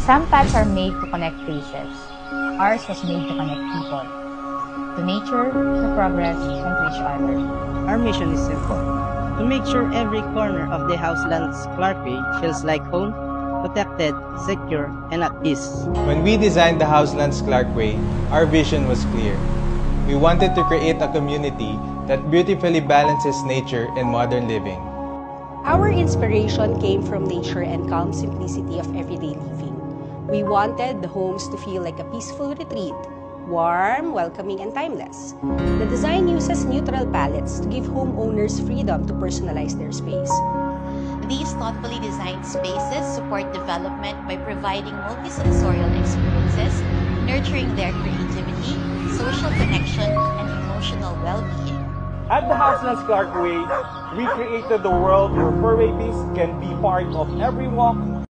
Some paths are made to connect places. Ours was made to connect people. To nature, to progress, and to each other. Our mission is simple: to make sure every corner of the Houselands Clarkway feels like home, protected, secure, and at peace. When we designed the Houselands Clarkway, our vision was clear. We wanted to create a community that beautifully balances nature and modern living. Our inspiration came from nature and calm simplicity of everyday living. We wanted the homes to feel like a peaceful retreat, warm, welcoming, and timeless. The design uses neutral palettes to give homeowners freedom to personalize their space. These thoughtfully designed spaces support development by providing multisensorial experiences, nurturing their creativity, social connection, and emotional well-being. At the Houselands Clarkway, we created a world where fur babies can be part of every walk,